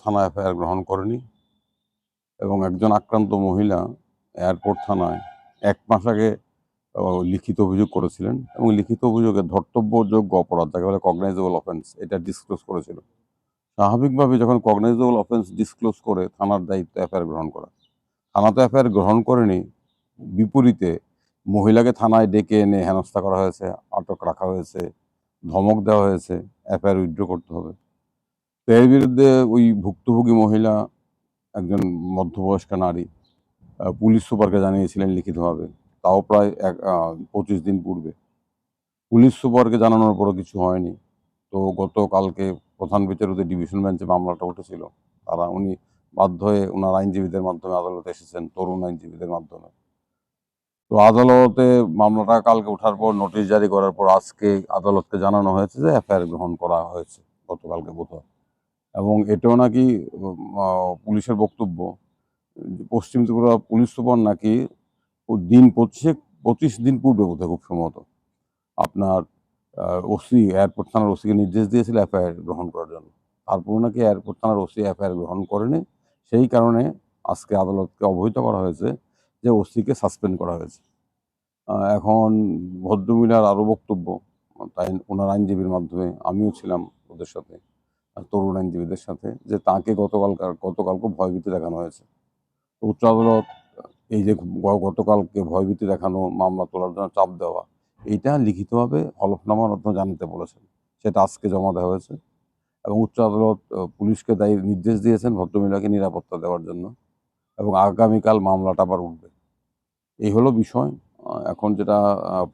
থানা এফআইআর গ্রহণ করেনি এবং একজন আক্রান্ত মহিলা এয়ারপোর্ট থানায় 1 মাস আগে লিখিত অভিযোগ করেছিলেন এবং লিখিত অভিযোগে ধর্তব্যযোগ্য অপরাধ, যাকে বলে কগনাইজেবল অফেন্স, এটা ডিসক্লোজ করেছিল। স্বাভাবিকভাবে যখন কগনাইজেবল অফেন্স ডিসক্লোজ করে থানার দায়িত্ব এফআইআর গ্রহণ করা। থানা তো এফআইআর গ্রহণ করেনি, বিপরীতে মহিলাকে থানায় ডেকে এনে হেনস্থা করা হয়েছে, আটক রাখা হয়েছে, ধমক দেওয়া হয়েছে, এফআইআর উইথড্র করতে হবে। তো এর বিরুদ্ধে ওই ভুক্তভোগী মহিলা, একজন মধ্যবয়স্ক নারী, পুলিশ সুপারকে জানিয়েছিলেন লিখিতভাবে, তাও প্রায় 25 দিন পূর্বে। পুলিশ সুপারকে জানানোর পরও কিছু হয়নি। তো গতকালকে প্রধান বিচারপতি ডিভিশন বেঞ্চে মামলাটা উঠেছিল। উনি বাধ্য হয়ে ওনার আইনজীবীদের মাধ্যমে আদালতে এসেছেন, তরুণ আইনজীবীদের মাধ্যমে। তো আদালতে মামলাটা কালকে ওঠার পর নোটিশ জারি করার পর আজকে আদালতকে জানানো হয়েছে যে এফআইআর গ্রহণ করা হয়েছে গতকালকে বোধহয়। এবং এটাও নাকি পুলিশের বক্তব্য, পশ্চিম ত্রিপুরা পুলিশ সুপার নাকি দিন 25 দিন পূর্বে বোধহয় খুব সম্ভবত আপনার ওসি, এয়ারপোর্ট থানার ওসিকে নির্দেশ দিয়েছিল এফআইআর গ্রহণ করার জন্য। তারপর নাকি এয়ারপোর্ট থানার ওসি এফআইআর গ্রহণ করেনি। সেই কারণে আজকে আদালতকে অবহিত করা হয়েছে যে ওসিকে সাসপেন্ড করা হয়েছে। এখন ভদ্রমহিলার আরও বক্তব্য, তাই ওনার আইনজীবীর মাধ্যমে আমিও ছিলাম ওদের সাথে, তরুণ আইনজীবীদের সাথে, যে তাকে গতকালকে ভয়ভীতি দেখানো হয়েছে। উচ্চ আদালত এই যে গতকালকে ভয়ভীতি দেখানো, মামলা তোলার জন্য চাপ দেওয়া, এইটা লিখিতভাবে হলফনামার মাধ্যমে জানাতে বলেছেন। সেটা আজকে জমা দেওয়া হয়েছে এবং উচ্চ আদালত পুলিশকে নির্দেশ দিয়েছেন ভদ্রমহিলাকে নিরাপত্তা দেওয়ার জন্য এবং আগামীকাল মামলাটা আবার উঠবে। এই হলো বিষয়। এখন যেটা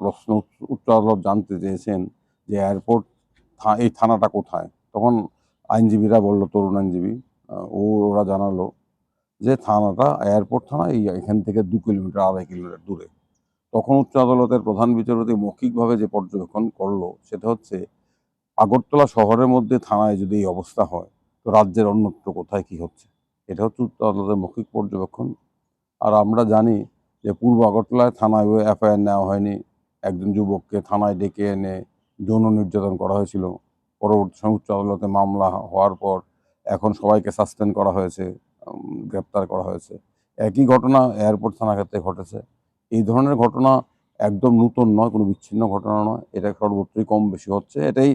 প্রশ্ন উচ্চ আদালত জানতে চেয়েছেন যে এয়ারপোর্ট এই থানাটা কোথায়, তখন আইনজীবীরা বলল, তরুণ আইনজীবী ওরা জানালো যে থানাটা এয়ারপোর্ট থানা এখান থেকে 2 কিলোমিটার 2.5 কিলোমিটার দূরে। তখন উচ্চ আদালতের প্রধান বিচারপতি মৌখিকভাবে যে পর্যবেক্ষণ করলো সেটা হচ্ছে, আগরতলা শহরের মধ্যে থানায় যদি এই অবস্থা হয় তো রাজ্যের অন্যত্র কোথায় কি হচ্ছে, এটা হচ্ছে উচ্চ আদালতের মৌখিক পর্যবেক্ষণ। আর আমরা জানি যে পূর্ব আগরতলায় থানায় এফআইআর নেওয়া হয়নি, একজন যুবককে থানায় ডেকে এনে যৌন নির্যাতন করা হয়েছিল। পরবর্তী সময় উচ্চ আদালতে মামলা হওয়ার পর এখন সবাইকে সাসপেন্ড করা হয়েছে, গ্রেপ্তার করা হয়েছে। একই ঘটনা এয়ারপোর্ট থানা ক্ষেত্রে ঘটেছে। এই ধরনের ঘটনা একদম নতুন নয়, কোনো বিচ্ছিন্ন ঘটনা নয়, এটা সর্বত্রই কম বেশি হচ্ছে। এটাই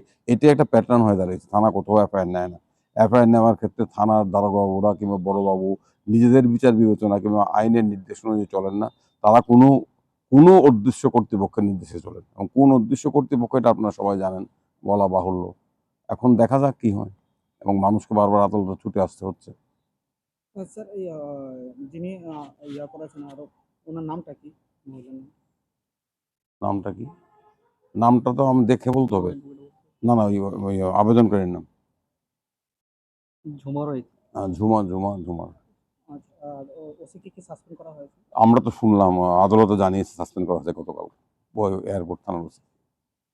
একটা প্যাটার্ন হয়ে দাঁড়িয়েছে। থানা কোথাও এফআইআর নেয় না। এফআইআর নেওয়ার ক্ষেত্রে থানার দারোগাবাবুরা কিংবা বড়োবাবু নিজেদের বিচার বিবেচনা কিংবা আইনের নির্দেশ অনুযায়ী চলেন না, তারা কোনো অদৃশ্য কর্তৃপক্ষের নির্দেশে চলেন। এবং কোন অদৃশ্য কর্তৃপক্ষ এটা আপনারা সবাই জানেন, বলা বাহুল্য। এখন দেখা যাক কি হয়, এবং মানুষকে বারবার আদালতে ছুটে আসতে হচ্ছে। স্যার, এই যিনি করেছেন আরো, ওনার নামটা কি? নামটা কি? নামটা তো আমি দেখে বলতে হবে। না, ওই আবেদনকারীর নাম ঝুমা রয়। ঝুমা ঝুমা ঝুমা। আচ্ছা, আর ওসিকে কি সাসপেন্ড করা হয়েছে? আমরা তো শুনলাম আদালতে জানিয়েছে সাসপেন্ড করা হয়েছে গতকাল এয়ারপোর্ট থানার ওসি।